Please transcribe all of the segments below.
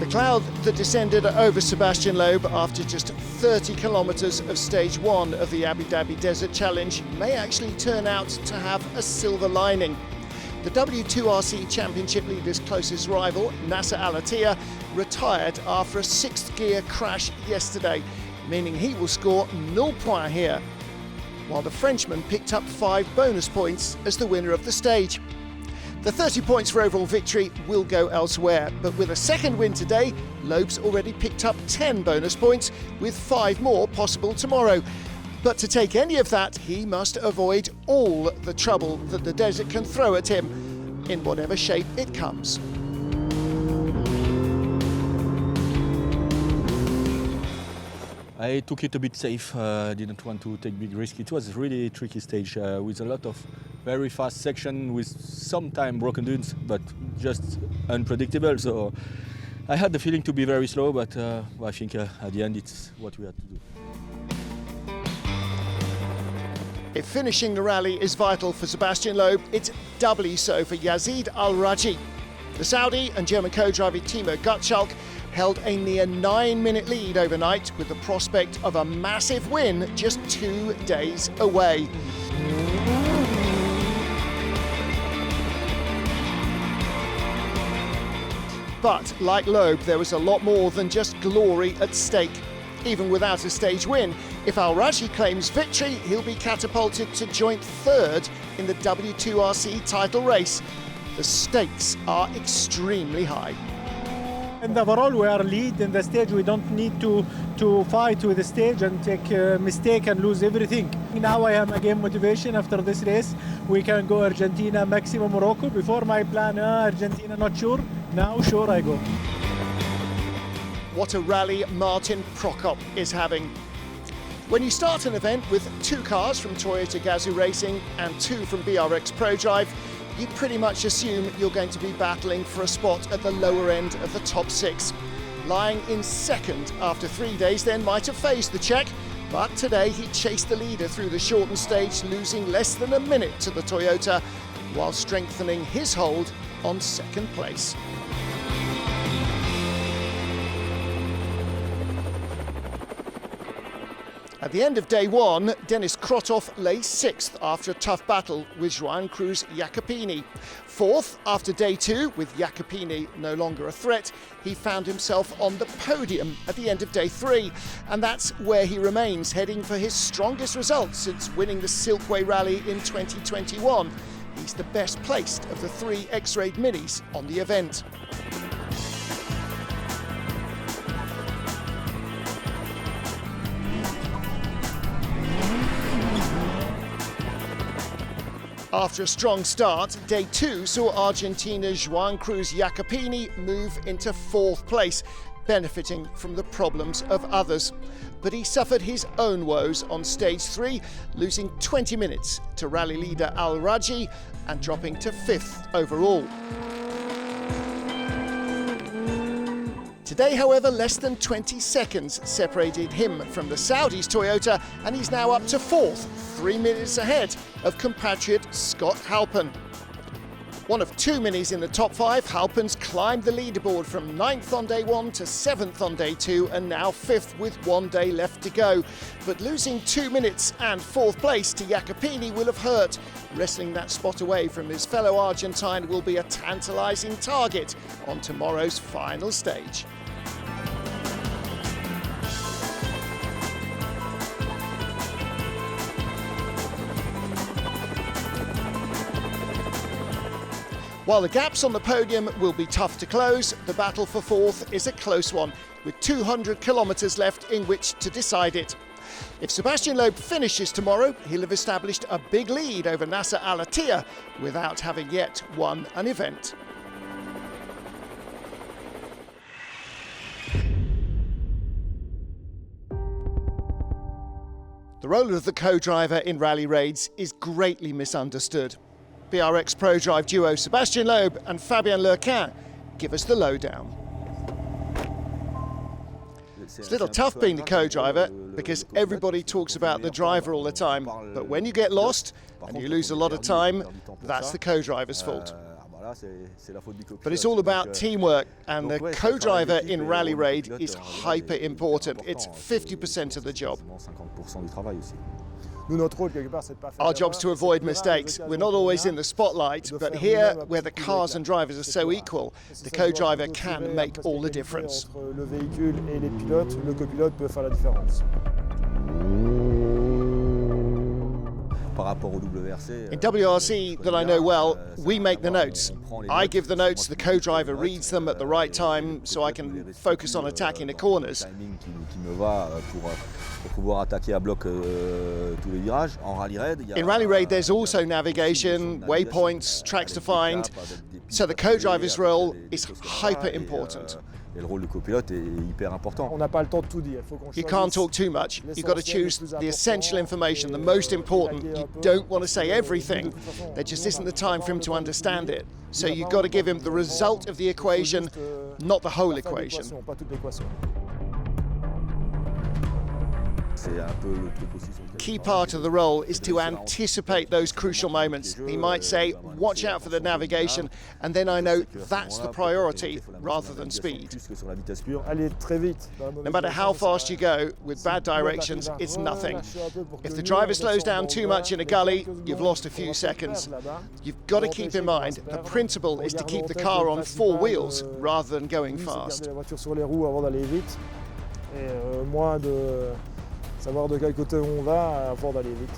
The cloud that descended over Sebastian Loeb after just 30 kilometres of stage one of the Abu Dhabi Desert Challenge may actually turn out to have a silver lining. The W2RC Championship leader's closest rival, Nasser Al Attiyah, retired after a sixth gear crash yesterday, meaning he will score 0 points here, while the Frenchman picked up 5 bonus points as the winner of the stage. The 30 points for overall victory will go elsewhere, but with a second win today, Loeb's already picked up 10 bonus points, with 5 more possible tomorrow. But to take any of that, he must avoid all the trouble that the desert can throw at him, in whatever shape it comes. I took it a bit safe, didn't want to take big risk. It was a really tricky stage with a lot of very fast section with sometimes broken dunes, but just unpredictable. So I had the feeling to be very slow, but I think at the end it's what we had to do. If finishing the rally is vital for Sebastian Loeb, it's doubly so for Yazid Al-Rajhi. The Saudi and German co-driver Timo Gottschalk held a near 9-minute lead overnight with the prospect of a massive win just 2 days away. But like Loeb, there was a lot more than just glory at stake. Even without a stage win, if Al-Rajhi claims victory, he'll be catapulted to joint third in the W2RC title race. The stakes are extremely high. And overall, we are lead in the stage. We don't need to fight with the stage and take a mistake and lose everything. Now I have again motivation after this race. We can go Argentina, maximum Morocco. Before my plan, Argentina not sure. Now sure I go. What a rally Martin Prokop is having. When you start an event with 2 cars from Toyota Gazoo Racing and 2 from BRX ProDrive, you pretty much assume you're going to be battling for a spot at the lower end of the top 6. Lying in second after 3 days then might have faced the Czech, but today he chased the leader through the shortened stage, losing less than a minute to the Toyota, while strengthening his hold on second place. At the end of day one, Denis Krotov lay 6th after a tough battle with Juan Cruz Jacopini. 4th after day 2, with Jacopini no longer a threat, he found himself on the podium at the end of day 3, and that's where he remains, heading for his strongest results since winning the Silkway Rally in 2021. He's the best placed of the 3 X-Raid Minis on the event. After a strong start, day 2 saw Argentina's Juan Cruz Jacopini move into 4th place, benefiting from the problems of others. But he suffered his own woes on stage 3, losing 20 minutes to rally leader Al-Rajhi and dropping to 5th overall. Today, however, less than 20 seconds separated him from the Saudis' Toyota, and he's now up to 4th, 3 minutes ahead of compatriot Scott Halpern. One of 2 minis in the top 5, Halpern's climbed the leaderboard from 9th on day 1 to 7th on day 2 and now 5th with 1 day left to go. But losing 2 minutes and 4th place to Jacopini will have hurt. Wrestling that spot away from his fellow Argentine will be a tantalising target on tomorrow's final stage. While the gaps on the podium will be tough to close, the battle for 4th is a close one, with 200 kilometres left in which to decide it. If Sebastian Loeb finishes tomorrow, he'll have established a big lead over Nasser Al-Attiyah without having yet won an event. The role of the co-driver in rally raids is greatly misunderstood. BRX Pro Drive duo Sebastian Loeb and Fabien Lurquin give us the lowdown. It's a little tough being the co-driver because everybody talks about the driver all the time, but when you get lost and you lose a lot of time, that's the co-driver's fault. But it's all about teamwork, and the co-driver in rally raid is hyper important. It's 50% of the job. Our job's to avoid mistakes. We're not always in the spotlight, but here, where the cars and drivers are so equal, the co-driver can make all the difference. In WRC that I know well, we make the notes. I give the notes, the co-driver reads them at the right time so I can focus on attacking the corners. In rally raid there's also navigation, waypoints, tracks to find, so the co-driver's role is hyper important. You can't talk too much. You've got to choose the essential information, the most important. You don't want to say everything. There just isn't the time for him to understand it. So you've got to give him the result of the equation, not the whole equation. Key part of the role is to anticipate those crucial moments. He might say, watch out for the navigation, and then I know that's the priority rather than speed. No matter how fast you go, with bad directions, it's nothing. If the driver slows down too much in a gully, you've lost a few seconds. You've got to keep in mind, the principle is to keep the car on four wheels rather than going fast. Savoir de quel côté on va avant d'aller vite.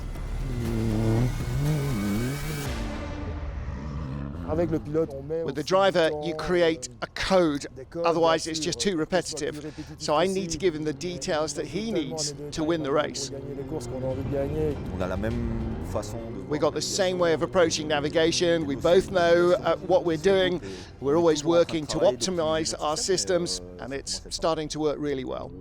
With the driver, you create a code, otherwise it's just too repetitive. So I need to give him the details that he needs to win the race. We got the same way of approaching navigation. We both know what we're doing. We're always working to optimize our systems, and it's starting to work really well.